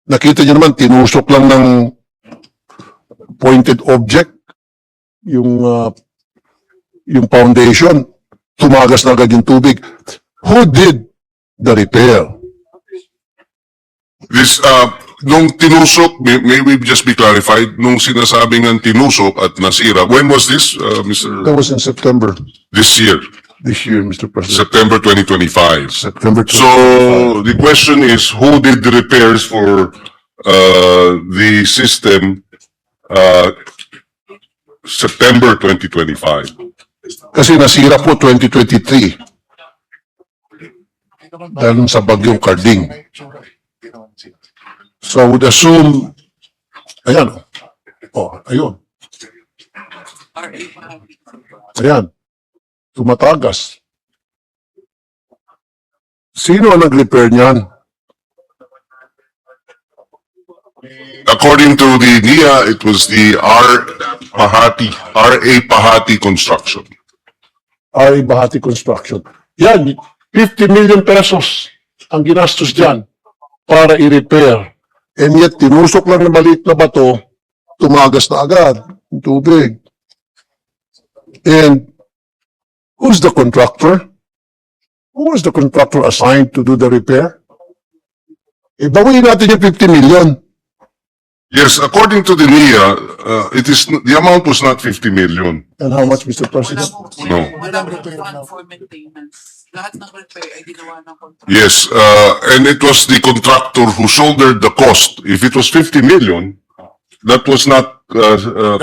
nakita niyo naman, tinusok lang ng pointed object yung foundation. Tumagas na agad yung tubig. Who did the repair? This, nung tinusok, may we just be clarified, nung sinasabing ng tinusok at nasira, when was this, Mr. That was in September This year, this year, Mr. President. September 2025. September 2025. So, the question is, who did the repairs for the system September 2025? Kasi nasira po 2023. Dahil sa bagyong Carding. So I would assume, ayan, ayun. Ayan, tumatagas. Sino ang nag-repair niyan? According to the NIA, it was the R. Pahati Construction. Ari Bahati Construction. Yan, 50 million pesos ang ginastos dyan para i-repair. And yet, tinusok lang na maliit na bato, tumagas na agad ang tubig. And who's the contractor? Who was the contractor assigned to do the repair? Bawiin natin yung 50 million. Yes, according to the NIA, the amount was not 50 million. And how much, Mr. President? No. Walang fund for maintenance. Lahat ng repair ay ginawa ng contractor. Yes, and it was the contractor who shouldered the cost. If it was 50 million, that was not, that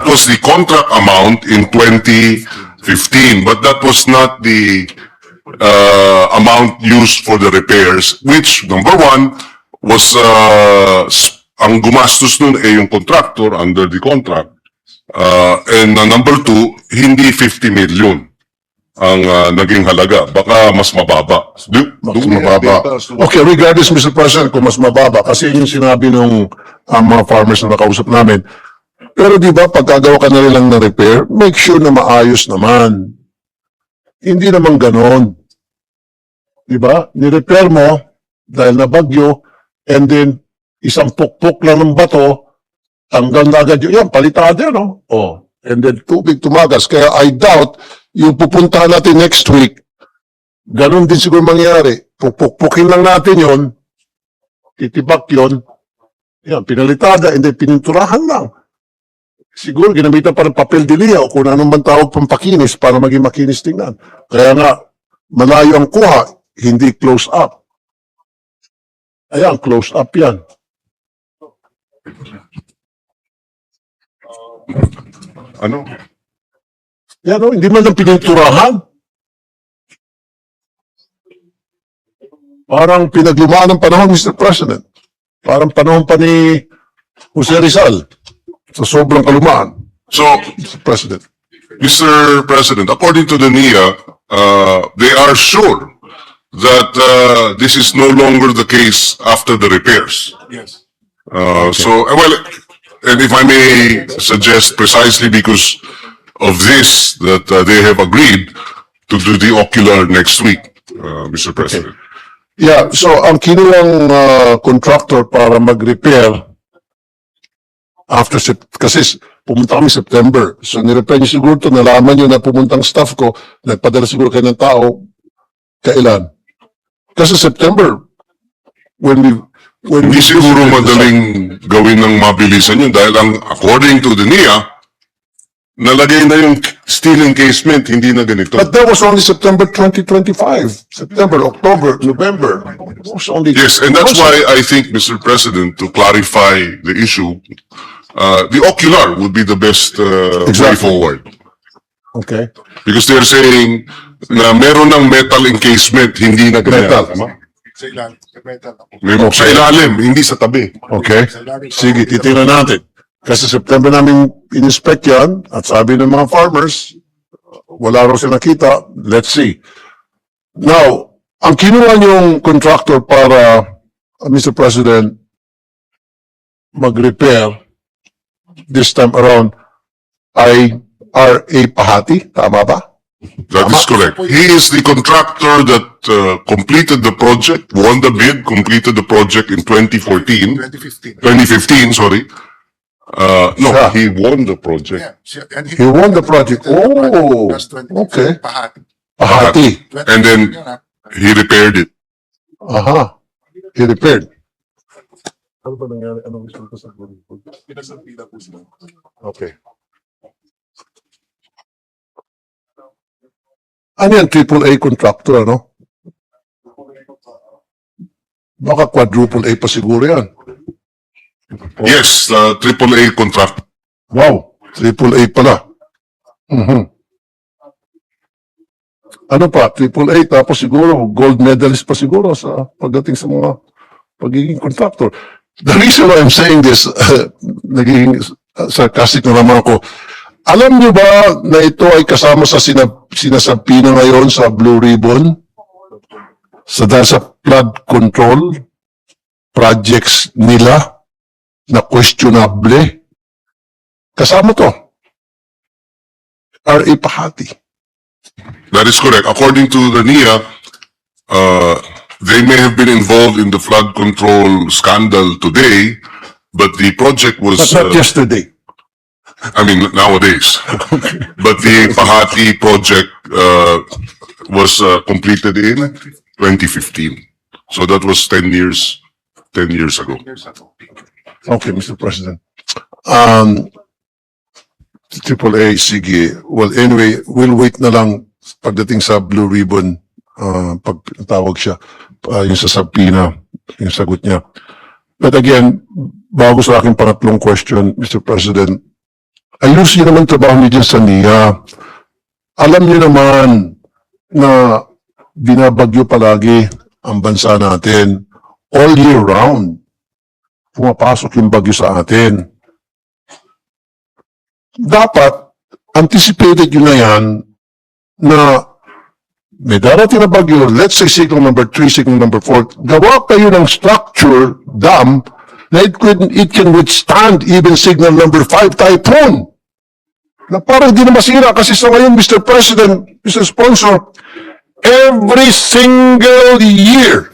was the contract amount in 2015, but that was not the amount used for the repairs, which, number one, was, ang gumastos nun ay yung contractor under the contract. And number two, hindi 50 million ang naging halaga. Baka mas mababa. Mas mababa. Okay, regardless, Mr. President, kung mas mababa, kasi yung sinabi ng mga farmers na nakausap namin. Pero di ba, pagkagawa ka na rin lang ng repair, make sure na maayos naman. Hindi naman ganon. Di ba? Ni-repair mo dahil na bagyo, and then isang pukpok lang ng bato, tanggal na agad yun. Yan, palitado yun, no? Oh. And then tubig tumagas. Kaya I doubt, yung pupuntahan natin next week, ganun din siguro mangyari. Pupukpukin lang natin yun, titibak yun, yan, pinalitada, and then pininturahan lang. Siguro ginamitan pa ng papel dilia o kung anong man tawag pang pakinis para maging makinis tingnan. Kaya nga, malayo ang kuha, hindi close up. Ayan, close up yan. Ano? Yan o, hindi man lang pininturahan. Parang pinaglumaan ng panahon, Mr. President. Parang panahon pa ni Jose Rizal sa sobrang kalumaan, So, Mr. President. Mr. President, according to the NIA, they are sure that this is no longer the case after the repairs. Yes. So, well, and if I may suggest, precisely because of this, that they have agreed to do the ocular next week, Mr. President. Yeah, so ang kinuwang contractor para mag-repair after kasi pumunta kami September. So nirepair niyo siguro ito, nalaman niyo na pumuntang staff ko, nagpadala siguro kayo ng tao, kailan? Kasi September, when Hindi siguro madaling gawin ng mabilisan yun dahil ang according to the NIA, nalagay na yung steel encasement, hindi na ganito. But that was only September 2025. September, October, November. It was only Yes, and that's why I think, Mr. President, to clarify the issue, the ocular would be the best way Exactly. forward. Okay. Because they're saying na meron ng metal encasement, hindi na ganyan. Metal. Tama? Sa ilan, sa metal. Meron sa ilalim, hindi sa tabi. Okay. Sige, titingnan natin. Kasi September namin in-inspect yan at sabi ng mga farmers, wala raw sila nakita. Let's see. Now, ang kinuha niyong contractor para, Mr. President, mag-repair this time around ay R.A. Pahati, tama ba? That is correct. He is the contractor that completed the project, won the bid, completed the project in 2014. 2015, sorry. No, Yeah. he won the project. He won the project. Oh, okay. Pahati. And then he repaired it. Aha. He repaired. Okay. Ano yan? AAA contractor, ano? Baka quadruple A pa siguro yan. Yes, AAA contract. Wow. AAA pala. Mhm. Ano pa? AAA tapos siguro gold medalist pa siguro sa pagdating sa mga pagiging contractor. The reason why I'm saying this, naging sarcastic na naman ako. Alam niyo ba na ito ay kasama sa sinasabi na ngayon sa Blue Ribbon? Dahil sa flood control projects nila na questionable. Kasama to. R.A. Pahati. That is correct. According to the NIA, they may have been involved in the flood control scandal today, but the project was, But not yesterday. I mean, nowadays. But the Pahati project was completed in 2015. So that was 10 years ago. Okay, Mr. President. AAA, sige. Well, anyway, we'll wait na lang pagdating sa Blue Ribbon, pag tawag siya, yung sa subpoena, yung sagot niya. But again, bago sa aking pangatlong question, Mr. President, ayusin naman trabaho niyo dyan sa NIA. Alam niyo naman na binabagyo palagi ang bansa natin. All year round, pumapasok yung bagyo sa atin. Dapat, anticipated yun na yan, na may darating na bagyo, let's say signal number 3, signal number 4, gawa kayo ng structure, dam, na it can withstand even signal number 5 typhoon. Na parang di na masira kasi sa ngayon, Mr. President, Mr. Sponsor, every single year,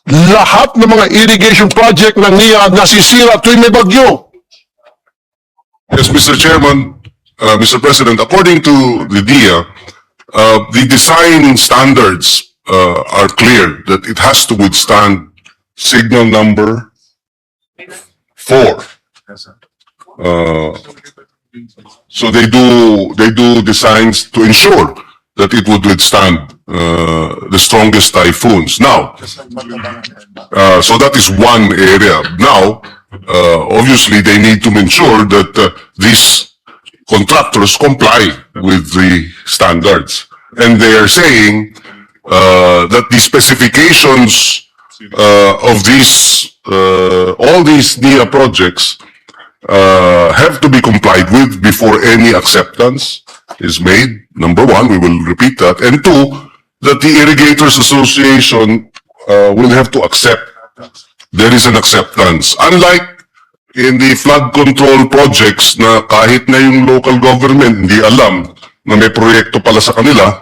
lahat ng mga irrigation project ng NIA nasisira tuwing may bagyo. Yes, Mr. Chairman, Mr. President, according to the DIA, the design standards are clear that it has to withstand signal number 4. So they do designs to ensure that it would withstand the strongest typhoons. Now, so that is one area. Now, obviously, they need to ensure that these contractors comply with the standards. And they are saying that the specifications of these, all these NIA projects have to be complied with before any acceptance is made. Number one, we will repeat that. And two, that the Irrigators Association will have to accept. There is an acceptance. Unlike in the flood control projects na kahit na yung local government hindi alam na may proyekto pala sa kanila,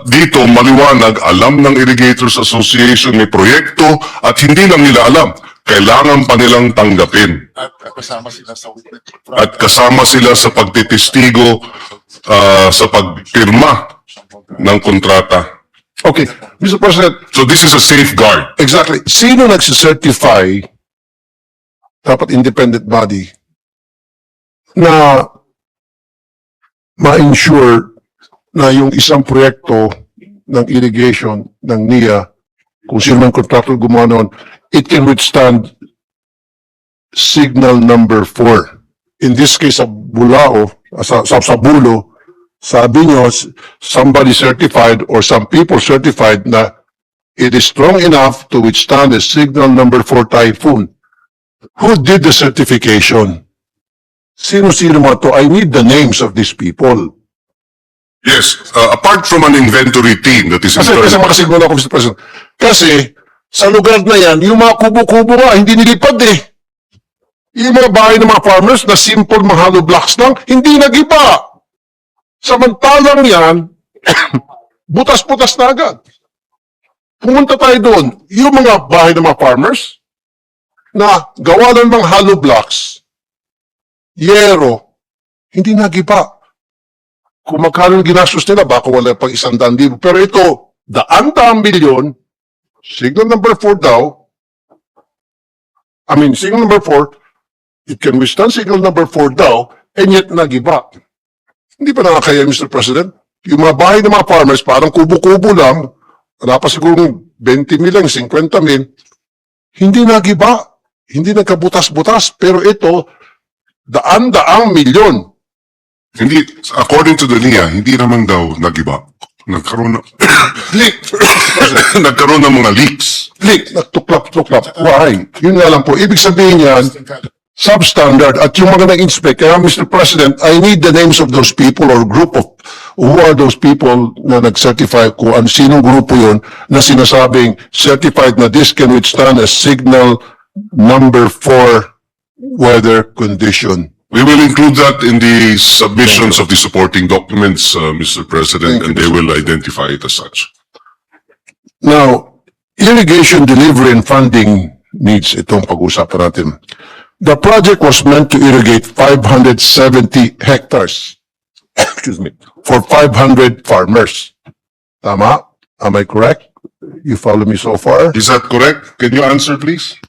dito maliwanag, alam ng Irrigators Association may proyekto at hindi lang nila alam. Kailangan pa nilang tanggapin. At kasama sila sa At kasama sila sa pagtitistigo, sa pagpirma ng kontrata. Okay, Mr. President, So this is a safeguard. exactly. Sino nagsicertify, dapat independent body, na ma-ensure na yung isang proyekto ng irrigation ng NIA, kung sino man contractor gumawa noon, it can withstand signal number 4. In this case, sa Bulao, sa Bulo, sabi nyo, somebody certified or some people certified na it is strong enough to withstand a signal number 4 typhoon. Who did the certification? Sino-sino mo to? I need the names of these people. Yes, apart from an inventory team that is Kasi internal. makasiguro ako, Mr. President. Kasi, sa lugar na yan, yung mga kubo-kubo nga, hindi nilipad eh. Yung mga bahay ng mga farmers na simple mga hollow blocks lang, hindi nagiba. Samantalang yan, butas-butas na agad. Pumunta tayo doon, yung mga bahay ng mga farmers, na gawa ng mga hollow blocks, yero, hindi nagiba. Kung magkano yung ginastos nila, baka wala pang 100,000. Pero ito, daan-daang milyon, signal number 4 daw, signal number 4, it can withstand signal number 4 daw, and yet nagiba. Hindi pa nakakaya, Mr. President? Yung mga bahay ng mga farmers, parang kubo-kubo lang, wala pa siguro 20 mil lang, 50 mil, hindi nagiba. Hindi nagkabutas-butas. Pero ito, daan-daang milyon. Hindi, according to the NIA, hindi naman daw nagiba. Nagkaroon ng, Leak. nagkaroon ng mga leaks. Leak. Nagtuklap-tuklap. Why? Yun nga lang po. Ibig sabihin yan, substandard. At yung mga nag-inspect, kaya Mr. President, I need the names of those people or group of, who are those people na nag-certify kung sinong grupo yun na sinasabing certified na this can withstand a signal number 4 weather condition. We will include that in the submissions of the supporting documents, Mr. President, and they will identify it as such. Now, irrigation delivery and funding needs itong pag-usapan natin. The project was meant to irrigate 570 hectares, excuse me, for 500 farmers. Tama? Am I correct? You follow me so far? Is that correct? Can you answer, please?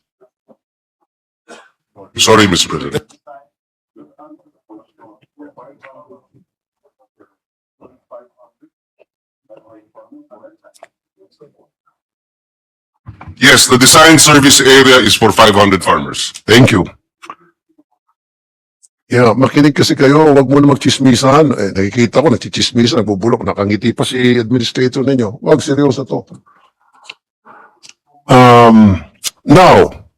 Sorry, Mr. President. Yes, the design service area is for 500 farmers. Thank you. Yeah, makinig kasi kayo, wag mo na magchismisan. Nakikita ko, nagchichismisan, nagbubulok, nakangiti pa si administrator ninyo. Wag, seryoso to. Now,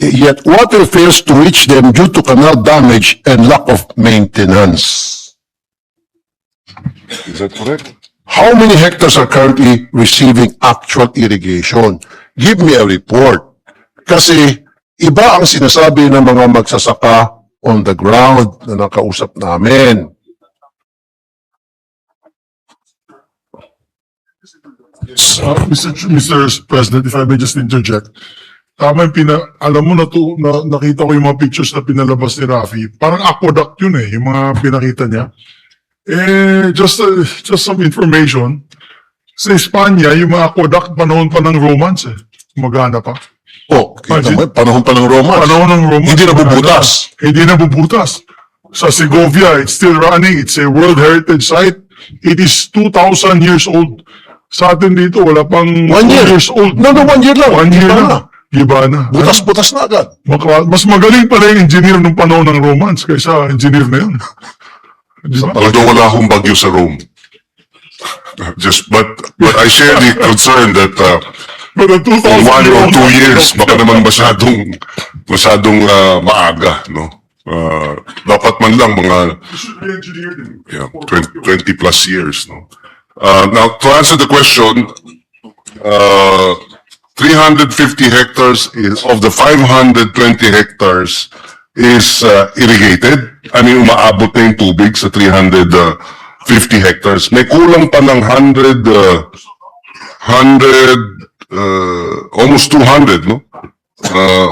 yet water fails to reach them due to canal damage and lack of maintenance. Is that correct? How many hectares are currently receiving actual irrigation? Give me a report. Kasi iba ang sinasabi ng mga magsasaka on the ground na nakausap namin. Yes, Mr. President, if I may just interject. Tama yung alam mo nakita ko yung mga pictures na pinalabas ni Rafi. Parang aqueduct yun yung mga pinakita niya. Just some information. Sa Espanya, yung mga aqueduct panahon pa ng Romance Magana pa. Oh, kita mo, panahon pa ng Romance. Panahon ng Romance. Hindi nabubutas. Hindi nabubutas. Sa Segovia, it's still running. It's a World Heritage Site. It is 2,000 years old. Sa atin dito, wala pang 1 year. 2 years old. No, 1 year lang. 1 year Iba na. Iba na. Butas-butas na agad. Mas magaling pala yung engineer nung panahon ng Romance kaysa engineer na yun. Diba? Although wala akong bagyo sa Rome. But I share the concern that But the in 1 or 2 years, baka naman masyadong maaga, no? Dapat man lang mga yeah, 20 plus years, no? Now, to answer the question, 350 hectares of the 520 hectares is irrigated. Umaabot na yung tubig sa 350 hectares. May kulang pa ng almost 200, no?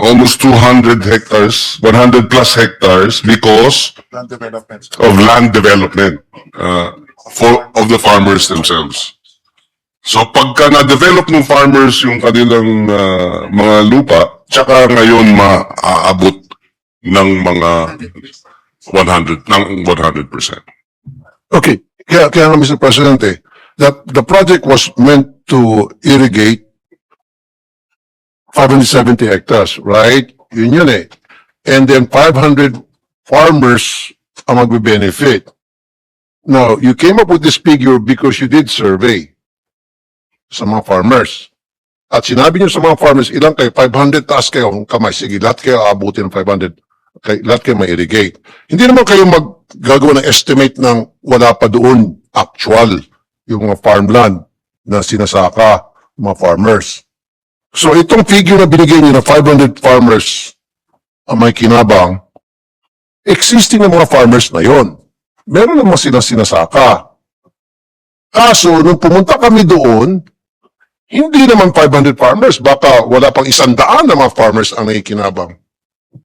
Almost 200 hectares, 100 plus hectares because of land development of the farmers themselves. So pagka na-develop ng farmers yung kanilang mga lupa, tsaka ngayon maaabot ng mga 100%. Okay. Kaya nga, Mr. Presidente, that the project was meant to irrigate 570 hectares, right? Yun eh. And then 500 farmers ang magbe-benefit. Now, you came up with this figure because you did survey sa mga farmers. At sinabi niyo sa mga farmers, ilang kayo? 500, taas kayo ang kamay. Sige, lahat kayo aabutin ng 500. Lahat kayo ma-irrigate. Hindi naman kayo maggagawa ng estimate ng wala pa doon actual yung mga farmland na sinasaka mga farmers. So itong figure na binigay niyo na 500 farmers ang may kinabang, existing na mga farmers na yon. Meron naman silang sinasaka. Kaso, nung pumunta kami doon, hindi naman 500 farmers, baka wala pang 100 na mga farmers ang nakikinabang.